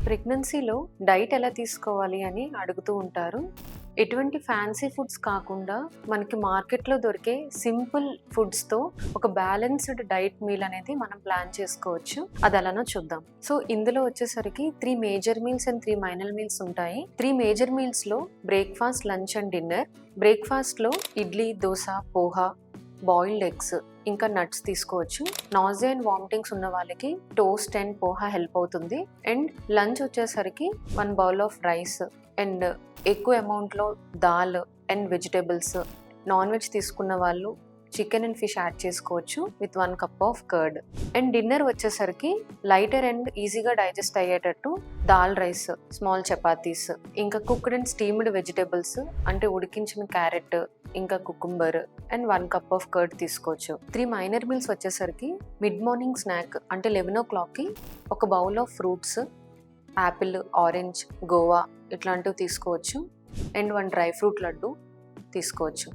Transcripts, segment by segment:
ప్రెగ్నెన్సీలో డైట్ ఎలా తీసుకోవాలి అని అడుగుతూ ఉంటారు. ఎటువంటి ఫ్యాన్సీ ఫుడ్స్ కాకుండా మనకి మార్కెట్లో దొరికే సింపుల్ ఫుడ్స్తో ఒక బ్యాలెన్స్డ్ డైట్ మీల్ అనేది మనం ప్లాన్ చేసుకోవచ్చు. అది ఎలానో చూద్దాం. సో ఇందులో వచ్చేసరికి 3 major meals and 3 minor meals ఉంటాయి. 3 మేజర్ మీల్స్లో బ్రేక్ఫాస్ట్, లంచ్ అండ్ డిన్నర్. బ్రేక్ఫాస్ట్లో ఇడ్లీ, దోశ, పోహా, బాయిల్డ్ ఎగ్స్, ఇంకా నట్స్ తీసుకోవచ్చు. నాజియా అండ్ వామిటింగ్స్ ఉన్న వాళ్ళకి టోస్ట్ అండ్ పోహా హెల్ప్ అవుతుంది. అండ్ లంచ్ వచ్చేసరికి 1 బౌల్ ఆఫ్ రైస్ అండ్ ఎక్కువ అమౌంట్లో dal and vegetables. Non veg తీసుకున్న వాళ్ళు చికెన్ అండ్ ఫిష్ యాడ్ చేసుకోవచ్చు with 1 cup of curd. And dinner వచ్చేసరికి లైటర్ అండ్ ఈజీగా డైజెస్ట్ అయ్యేటట్టు దాల్ రైస్, స్మాల్ చపాతీస్, ఇంకా కుక్డ్ అండ్ స్టీమ్డ్ వెజిటేబుల్స్ అంటే ఉడికించిన క్యారెట్, ఇంకా cucumber and 1 cup of curd తీసుకోవచ్చు. 3 మైనర్ మీల్స్ వచ్చేసరికి మిడ్ మార్నింగ్ స్నాక్ అంటే 11 o'clockకి ఒక bowl of fruits, apple, orange, guava ఇట్లాంటివి తీసుకోవచ్చు. అండ్ 1 డ్రై ఫ్రూట్ లడ్డు తీసుకోవచ్చు.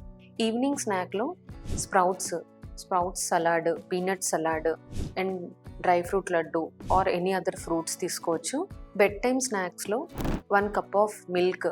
ఈవినింగ్ స్నాక్లో sprouts salad, peanut salad and dry fruit laddu or any other fruits తీసుకోవచ్చు. బెడ్ టైమ్ స్నాక్స్లో 1 cup of milk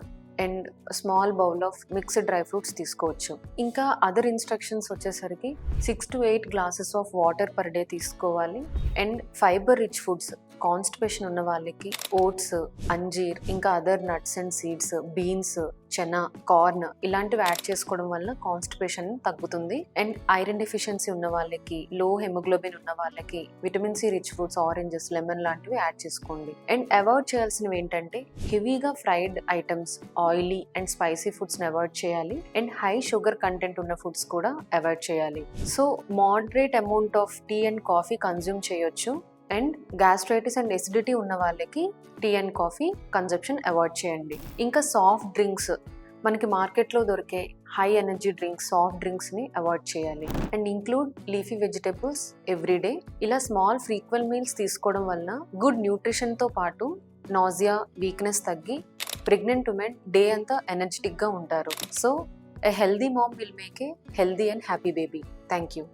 and small bowl of mixed dry fruits తీసుకోవచ్చు. ఇంకా other instructions వచ్చేసరికి 6 to 8 glasses of water per day తీసుకోవాలి. And fiber rich foods, constipation ఉన్న వాళ్ళకి oats, అంజీర్, ఇంకా other nuts and seeds, beans, చెనా, కార్న్ ఇలాంటివి యాడ్ చేసుకోవడం వల్ల కాన్స్టిపేషన్ తగ్గుతుంది. అండ్ ఐరన్ డెఫిషియన్సీ ఉన్న వాళ్ళకి, లో హెమోగ్లోబిన్ ఉన్న వాళ్ళకి vitamin C rich fruits, oranges, lemon లాంటివి యాడ్ చేసుకోండి. అండ్ అవాయిడ్ చేయాల్సినవి ఏంటంటే హెవీగా fried items, oily and spicy ఫుడ్స్ని అవాయిడ్ చేయాలి. అండ్ హై షుగర్ కంటెంట్ ఉన్న ఫుడ్స్ కూడా అవాయిడ్ చేయాలి. So moderate amount of tea and coffee consume చేయొచ్చు. అండ్ గ్యాస్ట్రైటిస్ అండ్ ఎసిడిటీ ఉన్న వాళ్ళకి tea and coffee consumption avoid చేయండి. ఇంకా సాఫ్ట్ డ్రింక్స్, మనకి మార్కెట్లో దొరికే హై ఎనర్జీ డ్రింక్స్, సాఫ్ట్ డ్రింక్స్ని అవాయిడ్ చేయాలి. And include leafy vegetables everyday. ఇలా స్మాల్ ఫ్రీక్వెంట్ మీల్స్ తీసుకోవడం వలన గుడ్ న్యూట్రిషన్తో పాటు నాజియా, వీక్నెస్ తగ్గి ప్రెగ్నెంట్ ఉమెన్ డే అంతా ఎనర్జెటిక్గా ఉంటారు. So a healthy mom will make a healthy and happy baby. Thank you.